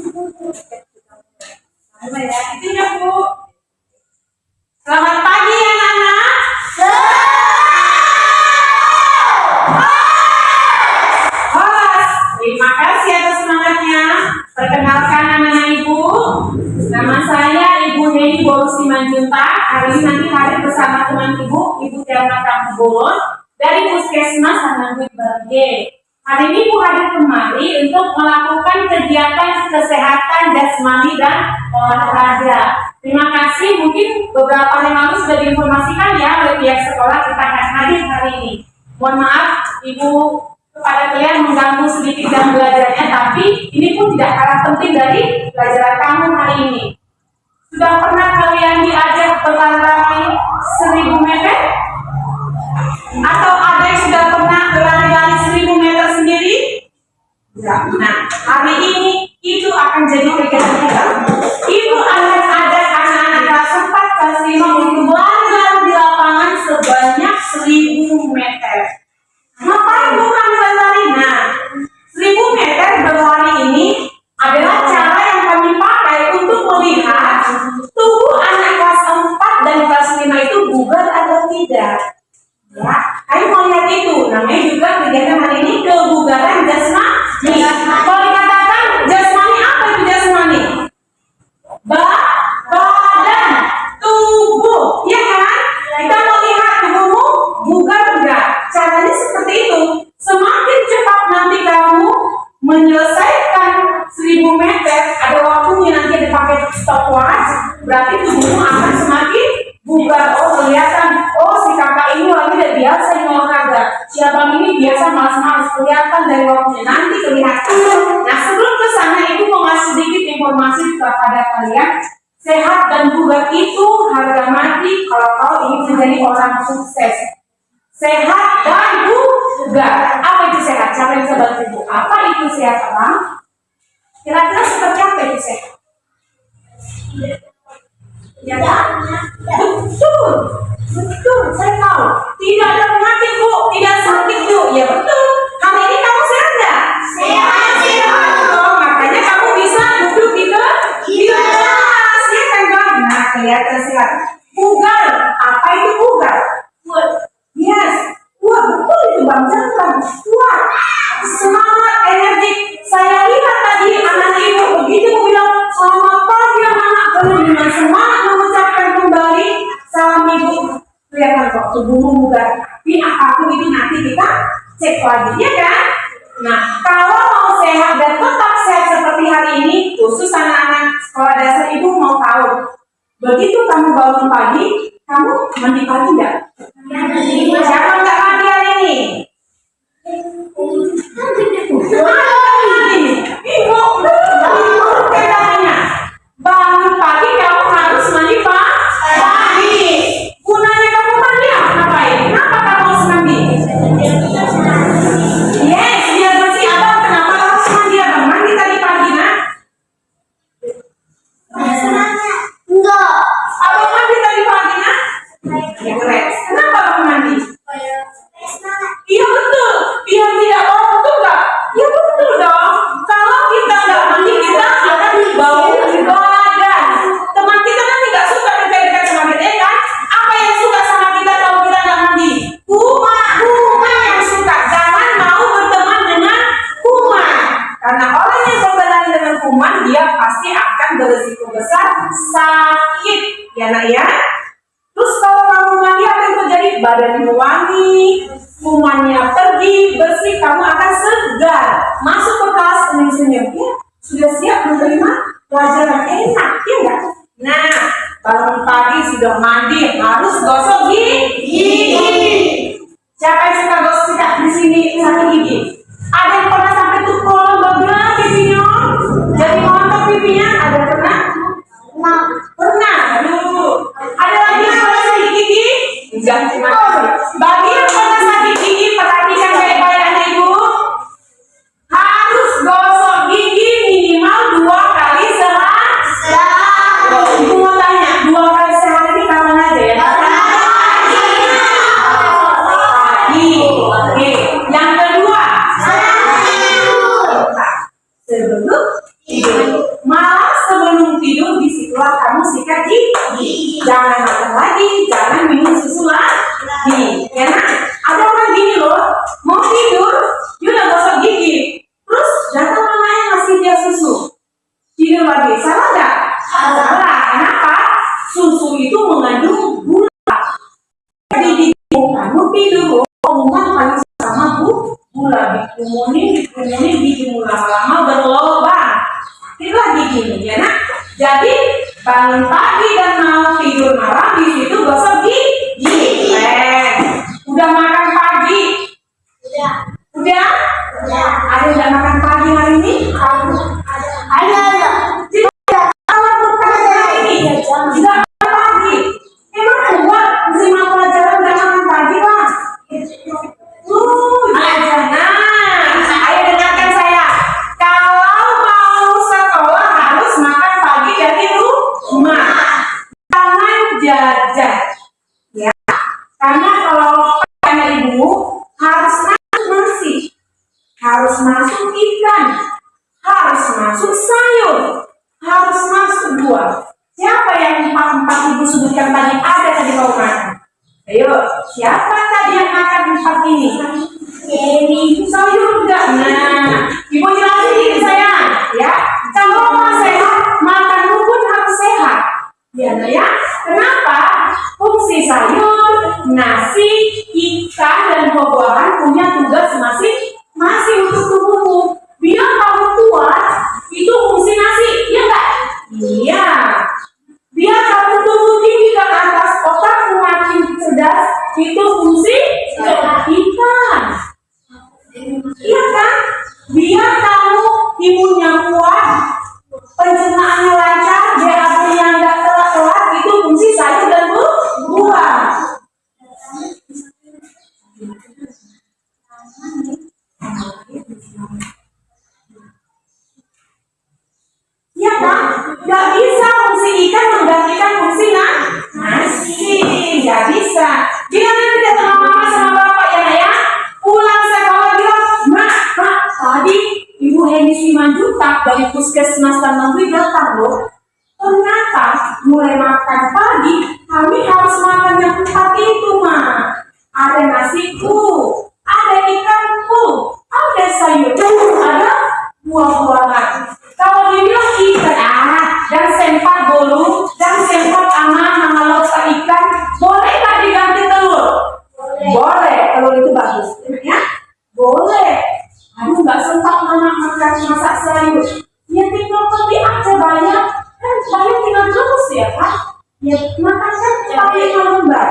Itu ya Bu. Selamat pagi anak-anak. Terima kasih atas semangatnya. Perkenalkan anak-anak Ibu. Nama saya Ibu Heni Boru Simanjuntak. Hari ini nanti hadir bersama teman Ibu, Ibu Tiara Tambon dari Puskesmas Sanangkuit Barge. Hari ini Ibu hadir kemari untuk melakukan kegiatan kesehatan jasmani dan olahraga. Terima kasih. Mungkin beberapa yang lalu sudah diinformasikan ya oleh pihak sekolah kita akan hadir hari ini. Mohon maaf Ibu kepada kalian mengganggu sedikit jam belajarnya, tapi ini pun tidak kalah penting dari pelajaran kamu hari ini. Sudah pernah kalian diajak berlari 1000 meter? Atau ada yang sudah pernah berlari 1000 meter sendiri? Tidak. Nah, hari ini itu akan jadi kegiatan kita. Ibu akan ajak anak-anak kelas 4 kelas 5 untuk berlari di lapangan sebanyak 1000 meter. Ngapain bukan berlari? Nah, 1000 meter berlari ini adalah cara yang kami pakai untuk melihat tubuh anak kelas 4 dan kelas 5 itu bugar atau tidak. Ya, ayo mau lihat itu. Namanya juga kegiatan hari ini kebugaran jasmani. Kalau dikatakan jasmani, apa itu jasmani? Badan, tubuh, ya kan? Kita mau lihat tubuhmu bugar enggak? Caranya seperti itu. Semakin cepat nanti kamu menyelesaikan 1000 meter, ada waktunya nanti dipakai stopwatch, berarti tubuhmu akan semakin bugar. Oh, kelihatan. Oh, si kakak ini lagi udah biasa yang olahraga. Si abang ini biasa malas-malas, kelihatan dari waktunya. Nanti kelihatan. Nah, sebelum ke sana, Ibu mau ngasih sedikit informasi kepada kalian. Sehat dan bugar itu harga mati kalau kau ingin menjadi orang sukses. Sehat dan bugar. Apa itu sehat? Siapa yang bisa bantu Ibu? Apa itu sehat, abang? Kira-kira seperti apa itu sehat? Ya kan? Betul, betul, saya tahu. Tidak ada penyakit Bu, tidak sakit Bu. Ya betul. Hari ini kamu sehat nggak? Sehat. Oh, makanya kamu bisa duduk di kelas, ya kan Bang? Nah, kelihatan sehat. Bugar, apa itu bugar? Yes, wah betul itu Bang, jangan kuat, semangat, energik. Saya lihat tadi anak Ibu begitu Ibu bilang selamat pagi anak-anak, penuh dengan semangat mengucapkan kembali salam Ibu. Kelihatan kok tubuhmu bugar. Tapi apapun itu nanti kita cek lagi, ya kan? Nah, kalau mau sehat dan tetap sehat seperti hari ini, khusus anak-anak sekolah dasar, Ibu mau tahu. Begitu kamu bangun pagi, kamu mandi pagi enggak? Siapa enggak mandi hari ini? Ibu, bangun pagi kamu harus mandi pagi. Gunanya kamu mandi apa? Ngapain? Kenapa kamu harus mandi? Yes, biar bersih. Abang, kenapa harus mandi abang? Mandi tadi pagi, nak? Enggak. Abang mandi tadi pagi, nak? Ya, keren. Kenapa abang mandi? Iya betul. Biar tidak bau, betul nggak? Ya betul dong. Kalau kita nggak mandi, kita akan bau badan. Teman kita kan tidak suka dekat-dekat sama kita, ya kan? Apa yang suka sama kita kalau kita nggak mandi? Kuman yang suka. Jangan mau berteman dengan kuman. Karena orang yang berteman dengan kuman, dia pasti akan berisiko besar sakit. Ya nak ya? Terus kalau kamu mandi, apa yang terjadi? Badanmu wangi, kumannya pergi, bersih, kamu akan segar. Masuk ke kelas senyum-senyum. Ya, sudah siap menerima pelajaran enak, ya enggak? Nah, bangun pagi sudah mandi, harus gosok gigi. Siapa yang suka gosok sikat di sini sakit gigi? Ada yang pernah sampai tuh kolong bablas pipinya? Jadi montok pipinya? Ada pernah? Pernah. Aduh. Ada lagi yang pernah sakit gigi? Enggak, terima kasih. Bagi yang pernah sakit gigi, perhatikan baik-baik anak Ibu. Harus gosok gigi minimal 2 kali sehari. Ibu mau tanya, 2 kali sehari ini kapan tidur. Malah sebelum tidur disitulah kamu sikat gigi. Jangan makan lagi, jangan minum susu lagi. Ya nak? Ada orang gini loh, mau tidur, dia udah gosok gigi, terus datang mamanya ngasih dia susu, tidur lagi. Salah nggak? Salah. Kenapa? Susu itu mengandung gula. Jadi kamu tidur, omongan paling sama gula, dikerumunin gigi lama-lama berlubang. Itulah gigi ya nak. Jadi bangun pagi dan mau tidur malam di situ gosok gigi. Udah makan pagi? Udah? Ada yang makan pagi hari ini? Ada. Kalau bukan hari ini, tidak makan pagi. Emang buat menerima pelajaran dan makan pagi, Pak? Ayo dengarkan saya. Kalau mau sekolah harus makan pagi dari rumah. Jangan jajan. Ya. Karena kalau anak ibu harus masuk nasi, harus masuk ikan, harus masuk sayur, harus masuk buah. Siapa yang empat ibu sebutkan tadi ada tadi mau makan? Ayo, siapa tadi yang makan empat ini? Ini sayur enggak? Nah, ibu jelasin ini saya, ya. Kalau mau sehat, makan pun harus sehat. Ya, nah ya. Kenapa? Fungsi sayur, nasi, ikan dan buah-buahan punya tugas masing-masing untuk tubuhmu. Biar kamu kuat, itu fungsi nasi, iya enggak? Iya. Biar kamu tumbuh tinggi ke atas, otak makin cerdas, itu fungsi ikan. Iya kan? Biar kamu imunnya kuat, pencernaannya lancar, BAB-nya nggak telat-telat, itu fungsi sayur dan buah. Iya kan? Nggak bisa fungsi ikan menggantikan fungsi nasi. Nggak bisa. Dia nanti datang mama sama bapak ya, pulang sekolah bilang, Pak, tadi Ibu Heni Simanjuntak dari Puskesmas Tanamri datang loh. Ternyata mulai makan pagi kami harus makan yang empat itu, Ma. Ada nasiku, ada ikanku, ada sayurku, ada buah-buahan. Kalau dibilang ikan, dan sempat bolu, dan sempat mangalot ikan, boleh nggak diganti telur? Boleh, telur itu bagus, ya? Boleh. Aduh, nggak sempat mama masak sayur. Ya tinggal pergi aja banyak, kan banyak tinggal terus ya Kak. Ya makan kan pakai lembar,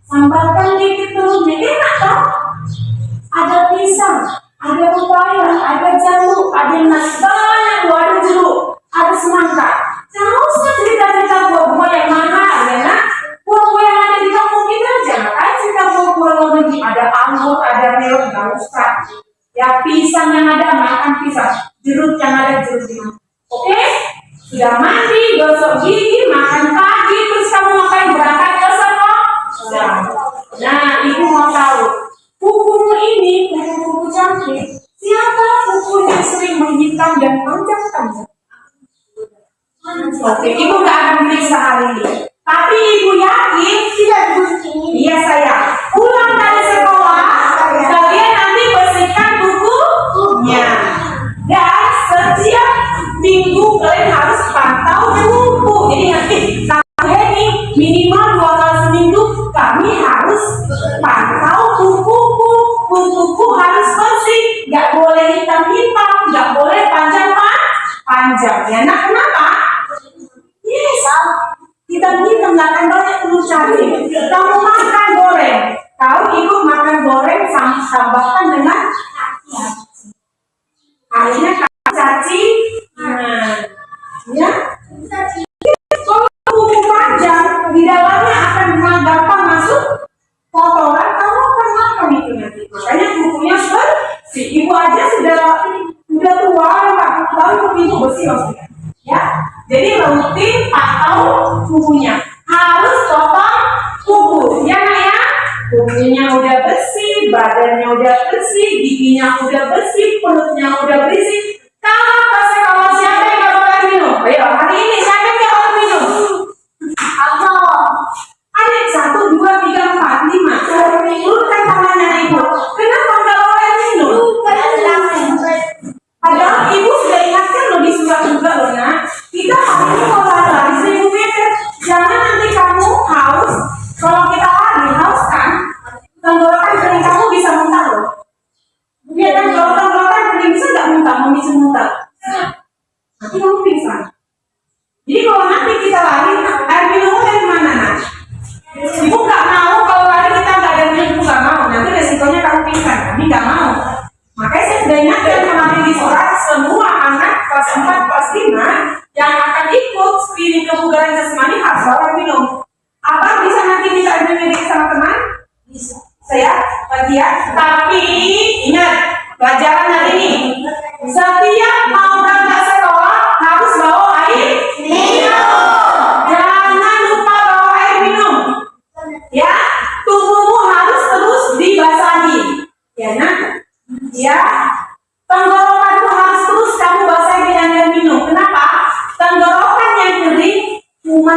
sambalkan dikit telurnya, enak kan? Ada pisang, ada pepaya, ada jambu, ada nasi banyak, ada jeruk, ada semangka. Jangan usah cerita-cerita buah-buah yang mahal ya nak. Buah-buah yang ada di kampung kita jangan aja cerita buah-buah luar negeri. Ada anggur, ada melon, nggak usah. Ya pisang yang ada makan pisang, jeruk yang ada jeruk dimakan. Oke? Sudah mandi, gosok gigi, makan pagi, terus kamu ngapain berangkat ke sekolah? Nah, ibu mau tahu, kukumu ini bukan kuku cantik. Siapa kuku yang sering menghitam dan panjang-panjang? Oke, ibu nggak akan periksa hari ini. Tapi ibu yakin tidak begini. Iya saya. Pulang dari sekolah, kalian nanti bersihkan bukunya. Dan setiap minggu kalian harus pantau buku. Jadi nanti kalian ini minimal 2 kali seminggu kami harus pantau bukuku. Bukuku harus bersih, nggak boleh hitam-hitam, nggak boleh panjang-panjang. Ya, nah kenapa? Yes, hitam-hitam nggak akan banyak perlu cari. Kamu makan goreng, kau ibu makan goreng tambahkan dengan akhirnya kamu caci. Nah, ya. Kalau buku panjang di dalamnya akan gampang masuk kotoran, kamu akan makan itu nanti. Makanya bukunya bersih. Ibu aja sudah tua, baru ibu bersih maksudnya. Ya, jadi rutin pantau bukunya. Harus potong kuku, ya nak ya. Kukunya udah bersih, badannya udah bersih, giginya udah bersih, perutnya udah bersih. Kalau pas sekolah siapa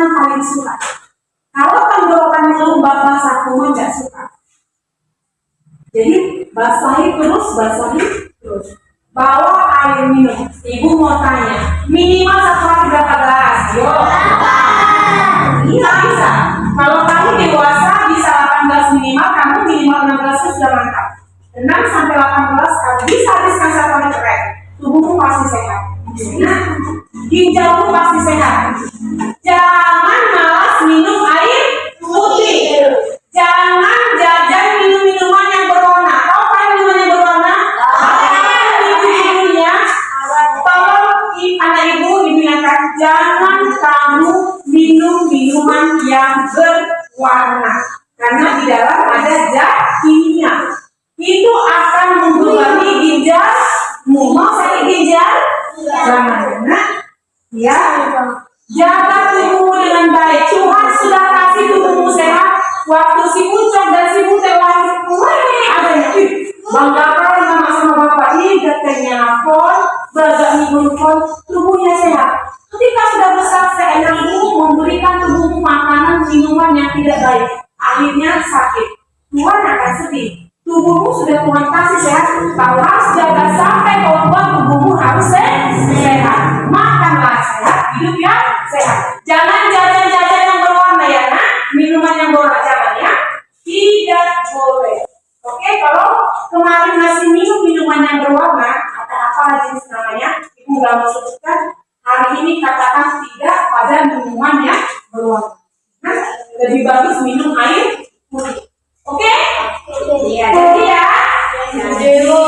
makanan paling suka? Kalau tenggorokan lu basah, kamu nggak suka. Jadi basahi terus. Bawa air minum. Ibu mau tanya, minimal satu hari berapa gelas? Yo. Iya bisa. Kalau kamu dewasa bisa 18 minimal, kamu minimal 16 itu sudah mantap. 6 sampai 18 kamu bisa habiskan satu hari keren. Tubuhmu pasti sehat. Nah, ginjalmu pasti sehat. Jangan malas minum air putih. Jangan jajan minum-minuman yang berwarna. Tahu kan minuman yang berwarna? Ibu-ibunya, tolong anak ibu diingatkan, jangan kamu minum minuman yang berwarna. Karena di dalam ada zat kimia. Itu akan membebani ginjalmu. Mau sakit ginjal? Jangan. Nah, ya. Jaga tubuhmu dengan baik. Tuhan sudah kasih tubuhmu sehat. Waktu si Ucok dan si Butet lahir, ada yang bangga kan sama bapak ini katanya lapor, beragam minggu tubuhnya sehat. Ketika sudah besar seenakmu memberikan tubuhmu makanan minuman yang tidak baik, akhirnya sakit. Tuhan akan sedih. Tubuhmu sudah Tuhan kasih sehat, kau harus jaga sampai kau tua tubuhmu harus sehat. Makanlah sehat, hidup yang sehat. Jangan jajan-jajan yang berwarna ya, nah. Minuman yang berwarna jangan ya, tidak boleh. Oke, kalau kemarin masih minum minuman yang berwarna, atau apa jenis namanya, ibu nggak mau sebutkan. Hari ini katakan tidak pada minuman yang berwarna. Nah, lebih bagus minum air putih. Oke? Iya, jadi ya. Jadi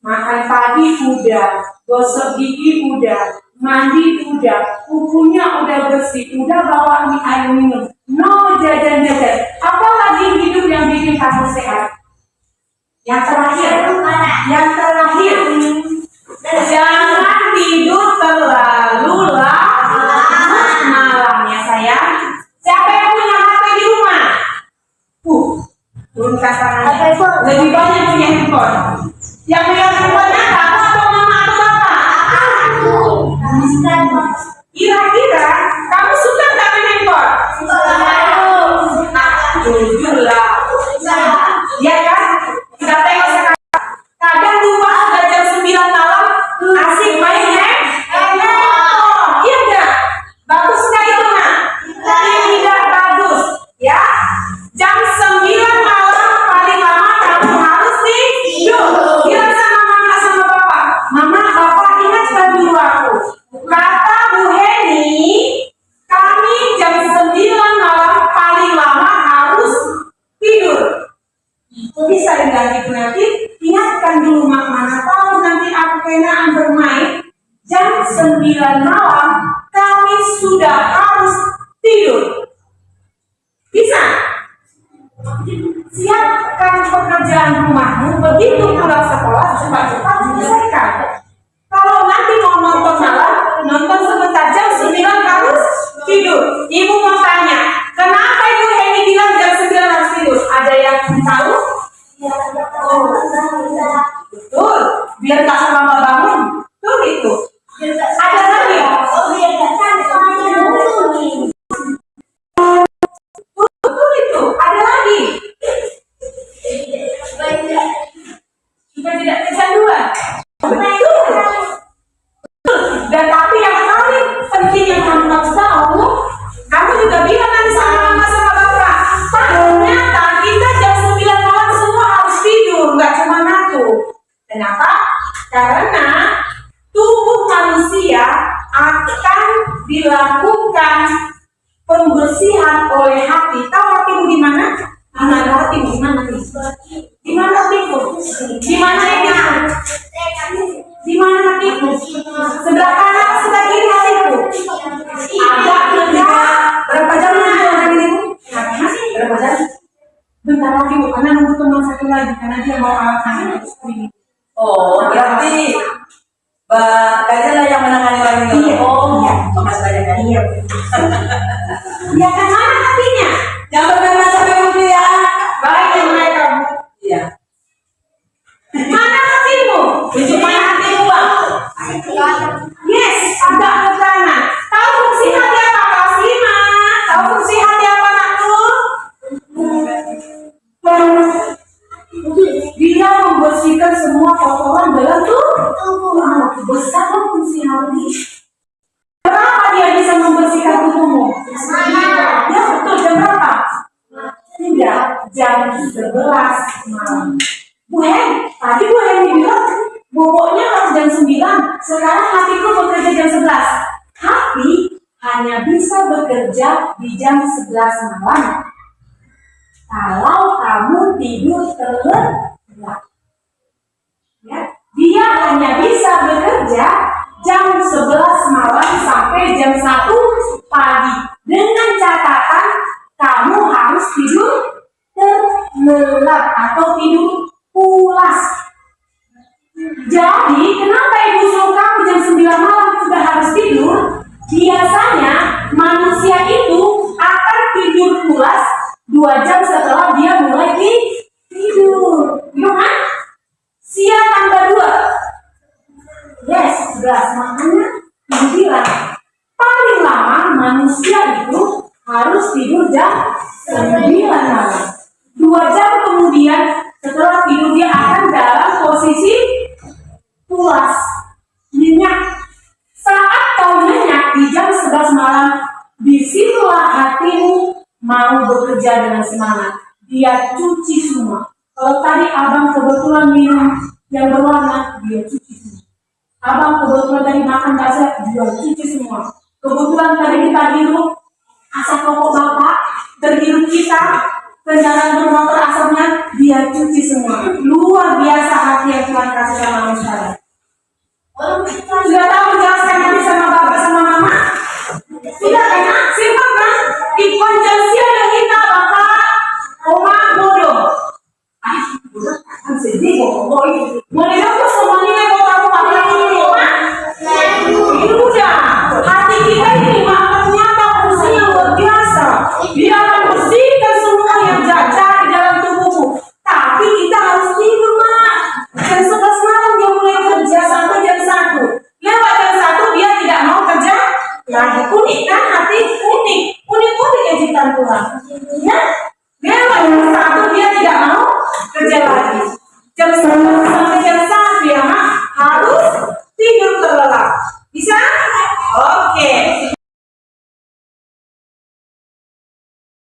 makan pagi udah, gosok gigi udah, mandi udah, kukunya udah bersih, udah bawa air minum. No jajan-jajan. Apalagi hidup yang bikin kamu sehat? Yang terakhir, jangan tidur terlalu malam ya sayang. Siapa yang punya HP di rumah? Turunkan tangannya. Lebih banyak punya handphone. Yang punya handphonenya kamu atau mama atau bapak? Kira-kira kamu suka nggak main handphone? Jujur lah. Ya kan? Kita tengok sekarang. Kadang lupa sudah jam 9 malam asik main handphone. Iya enggak? Bagus nggak itu nak? Tidak bagus. Ya. Jam 9 malam paling lama kamu harus tidur. Bilang sama mama sama bapak. Mama, bapak ingat dulu aku. Kata Bu Heni, kami jam 9 malam paling lama harus tidur. Bisa diganti nanti, ingatkan dulu mana tahu nanti aku kenaan bermain. Jam 9 malam kami sudah harus tidur. Bisa? Siapkan pekerjaan rumahmu, begitu pulang sekolah cepat-cepat selesaikan. Kalau nanti mau nonton malam, nonton sebentar, jam 9 harus tidur. Ibu mau tanya, kenapa Ibu Heni bilang jam 9 harus tidur? Ada yang tahu? Betul, biar tak lama bangun. Betul itu. Ada lagi? Betul itu. Ada lagi? Supaya tidak kecanduan. Betul. Dan tapi yang paling penting yang kamu harus tahu, kamu juga bilang kan sama bapak, ternyata kita jam 9 malam semua harus tidur, nggak cuma ngantuk. Kenapa? Karena tubuh manusia akan dilakukan pembersihan oleh hati. Tahu hatimu di mana? Ada hatimu di mana? Di mana hatimu? Di mana ini? Di mana hatimu? Sebelah kanan, sebelah kiri hatimu. Ada kerja. Berapa jam hari ini? Berapa jam? Bentar lagi bu, karena nunggu teman satu lagi karena dia mau alat ini. Oh, berarti kalian lah yang menangani lagi. Iya. Oh, makasih banyak ya. Iya. Ya kan mana hatinya? Jangan berkata sampai dulu ya. Baik yang mereka. Iya. Mana hatimu? Tunjuk mana hatimu bang? Yes, agak ke kanan. Tahu fungsi hati apa? Kelas 5. bekerja di jam 11 malam. Kalau kamu tidur terlelap, ya, dia hanya bisa bekerja jam 11 malam sampai jam 1 pagi. Dengan catatan kamu harus tidur terlelap atau tidur pulas. Jadi, kenapa ibu suruh kamu jam 9 malam sudah harus tidur? Biasanya manusia itu akan tidur pulas 2 jam setelah dia mulai tidur. Gitu kan? Siang tambah 2. Yes, 11. Makanya ibu bilang, paling lama manusia itu harus tidur jam 9 malam. 2 jam kemudian setelah tidur dia akan dalam posisi pulas, nyenyak. Saat kau nyenyak di jam 11 malam, disitulah hatimu mau bekerja dengan semangat. Dia cuci semua. Kalau tadi abang kebetulan minum yang berwarna, dia cuci semua. Abang kebetulan tadi makan bakso, dia cuci semua. Kebetulan tadi kita hirup asap rokok bapak, terhirup kita, kendaraan bermotor asapnya, dia cuci semua. Luar biasa hati yang Tuhan kasih sama manusia. Sudah tahu menjelaskan nanti sama bapak sama mama? Sudah kan? Simpel kan? Di konjungsi ada kita bapak, oma, bodoh. Bodoh kan sedih bodoh. Mulai dulu semuanya bodoh pakai ini, oma. Udah, hati kita ini ternyata fungsinya luar biasa. Dia akan bersihkan semua yang jajar di dalam tubuhmu. Tapi kita harus tidur, mak. Jam 11 malam dia mulai kerja sampai jam 1. Lewat jam 1 dia tidak mau kerja lagi. Unik kan?